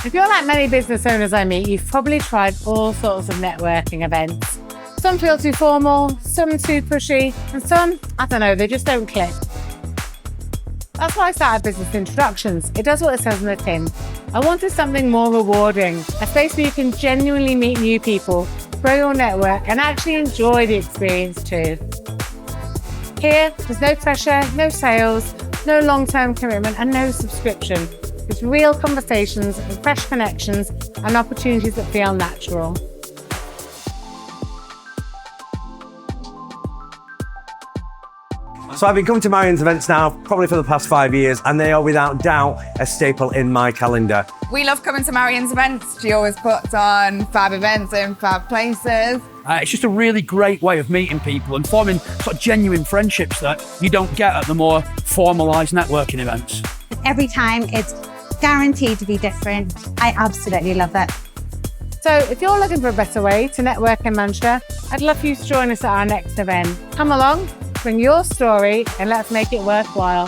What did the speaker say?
If you're like many business owners I meet, you've probably tried all sorts of networking events. Some feel too formal, some too pushy, and some, I don't know, they just don't click. That's why I started Business Introductions. It does what it says on the tin. I wanted something more rewarding, a space where you can genuinely meet new people, grow your network, and actually enjoy the experience too. Here, there's no pressure, no sales, no long-term commitment, and no subscription. There's real conversations, and fresh connections, and opportunities that feel natural. So I've been coming to Marion's events now probably for the past 5 years, and they are without doubt a staple in my calendar. We love coming to Marion's events. She always puts on fab events in fab places. It's just a really great way of meeting people and forming sort of genuine friendships that you don't get at the more formalised networking events. Every time it's guaranteed to be different. I absolutely love it. So if you're looking for a better way to network in Manchester, I'd love for you to join us at our next event. Come along, bring your story, and let's make it worthwhile.